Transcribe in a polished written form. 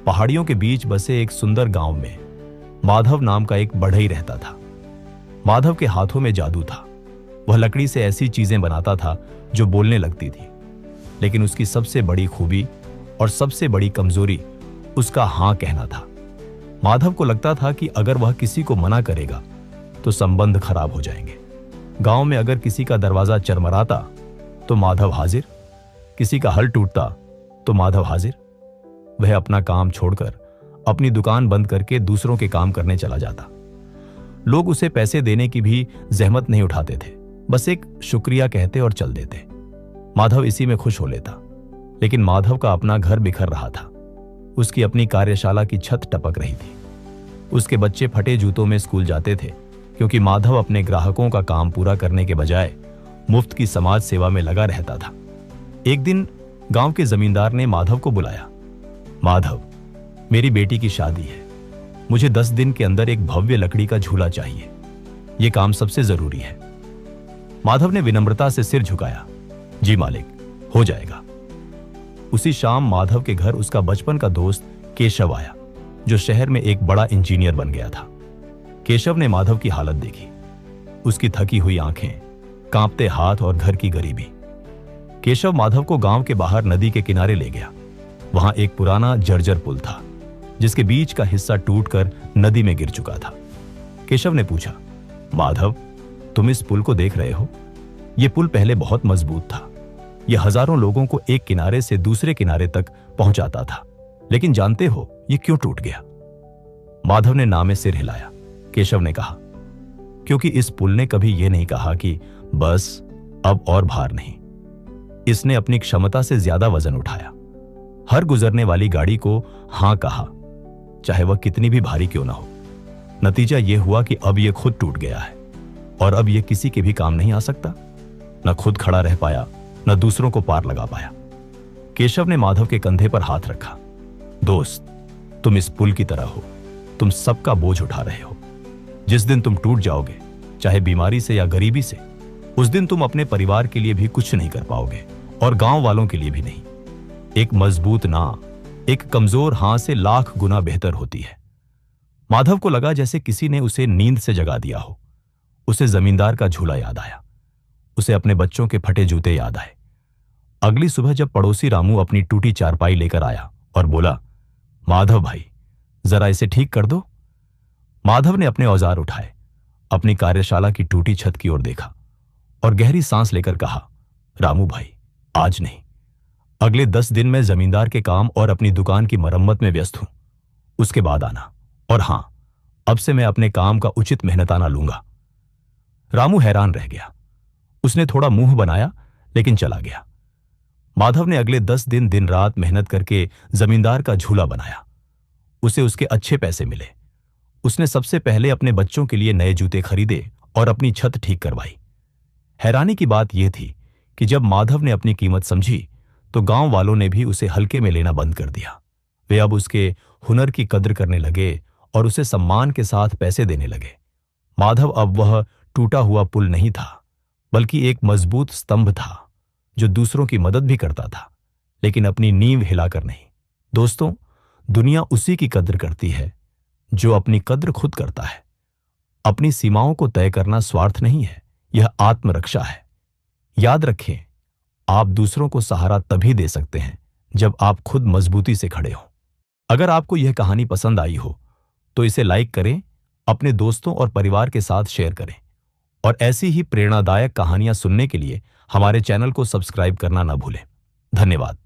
पहाड़ियों के बीच बसे एक सुंदर गांव में माधव नाम का एक बढ़ई रहता था। माधव के हाथों में जादू था। वह लकड़ी से ऐसी चीजें बनाता था जो बोलने लगती थी। लेकिन उसकी सबसे बड़ी खूबी और सबसे बड़ी कमजोरी उसका हां कहना था। माधव को लगता था कि अगर वह किसी को मना करेगा तो संबंध खराब हो जाएंगे। गांव में अगर किसी का दरवाजा चरमराता तो माधव हाजिर, किसी का हल टूटता तो माधव हाजिर। वह अपना काम छोड़कर अपनी दुकान बंद करके दूसरों के काम करने चला जाता। लोग उसे पैसे देने की भी जहमत नहीं उठाते थे, बस एक शुक्रिया कहते और चल देते। माधव इसी में खुश हो लेता। लेकिन माधव का अपना घर बिखर रहा था। उसकी अपनी कार्यशाला की छत टपक रही थी। उसके बच्चे फटे जूतों में स्कूल जाते थे क्योंकि माधव अपने ग्राहकों का काम पूरा करने के बजाय मुफ्त की समाज सेवा में लगा रहता था। एक दिन गांव के जमींदार ने माधव को बुलाया। माधव, मेरी बेटी की शादी है। मुझे 10 दिन के अंदर एक भव्य लकड़ी का झूला चाहिए। यह काम सबसे जरूरी है। माधव ने विनम्रता से सिर झुकाया। जी मालिक, हो जाएगा। उसी शाम माधव के घर उसका बचपन का दोस्त केशव आया, जो शहर में एक बड़ा इंजीनियर बन गया था। केशव ने माधव की हालत देखी। उसकी थकी हुई आंखें, कांपते हाथ और घर की गरीबी। केशव माधव को गांव के बाहर नदी के किनारे ले गया। वहां एक पुराना जर्जर पुल था जिसके बीच का हिस्सा टूटकर नदी में गिर चुका था। केशव ने पूछा, माधव, तुम इस पुल को देख रहे हो? यह पुल पहले बहुत मजबूत था। यह हजारों लोगों को एक किनारे से दूसरे किनारे तक पहुंचाता था। लेकिन जानते हो यह क्यों टूट गया? माधव ने ना में सिर हिलाया। केशव ने कहा, क्योंकि इस पुल ने कभी यह नहीं कहा कि बस अब और भार नहीं। इसने अपनी क्षमता से ज्यादा वजन उठाया। हर गुजरने वाली गाड़ी को हां कहा, चाहे वह कितनी भी भारी क्यों ना हो। नतीजा यह हुआ कि अब यह खुद टूट गया है और अब यह किसी के भी काम नहीं आ सकता। न खुद खड़ा रह पाया, न दूसरों को पार लगा पाया। केशव ने माधव के कंधे पर हाथ रखा। दोस्त, तुम इस पुल की तरह हो। तुम सबका बोझ उठा रहे हो। जिस दिन तुम टूट जाओगे, चाहे बीमारी से या गरीबी से, उस दिन तुम अपने परिवार के लिए भी कुछ नहीं कर पाओगे और गांव वालों के लिए भी नहीं। एक मजबूत ना एक कमजोर हां से लाख गुना बेहतर होती है। माधव को लगा जैसे किसी ने उसे नींद से जगा दिया हो। उसे जमींदार का झूला याद आया। उसे अपने बच्चों के फटे जूते याद आए। अगली सुबह जब पड़ोसी रामू अपनी टूटी चारपाई लेकर आया और बोला, माधव भाई, जरा इसे ठीक कर दो। माधव ने अपने औजार उठाए, अपनी कार्यशाला की टूटी छत की ओर देखा और गहरी सांस लेकर कहा, रामू भाई, आज नहीं, अगले 10 दिन में जमींदार के काम और अपनी दुकान की मरम्मत में व्यस्त हूं। उसके बाद आना। और हां, अब से मैं अपने काम का उचित मेहनताना लूंगा। रामू हैरान रह गया। उसने थोड़ा मुंह बनाया लेकिन चला गया। माधव ने अगले 10 दिन दिन रात मेहनत करके जमींदार का झूला बनाया। उसे उसके अच्छे पैसे मिले। उसने सबसे पहले अपने बच्चों के लिए नए जूते खरीदे और अपनी छत ठीक करवाई। हैरानी की बात यह थी कि जब माधव ने अपनी कीमत समझी तो गांव वालों ने भी उसे हल्के में लेना बंद कर दिया। वे अब उसके हुनर की कद्र करने लगे और उसे सम्मान के साथ पैसे देने लगे। माधव अब वह टूटा हुआ पुल नहीं था, बल्कि एक मजबूत स्तंभ था जो दूसरों की मदद भी करता था, लेकिन अपनी नींव हिलाकर नहीं। दोस्तों, दुनिया उसी की कद्र करती है जो अपनी कद्र खुद करता है। अपनी सीमाओं को तय करना स्वार्थ नहीं है, यह आत्मरक्षा है। याद रखें, आप दूसरों को सहारा तभी दे सकते हैं जब आप खुद मजबूती से खड़े हों। अगर आपको यह कहानी पसंद आई हो तो इसे लाइक करें, अपने दोस्तों और परिवार के साथ शेयर करें और ऐसी ही प्रेरणादायक कहानियां सुनने के लिए हमारे चैनल को सब्सक्राइब करना न भूलें। धन्यवाद।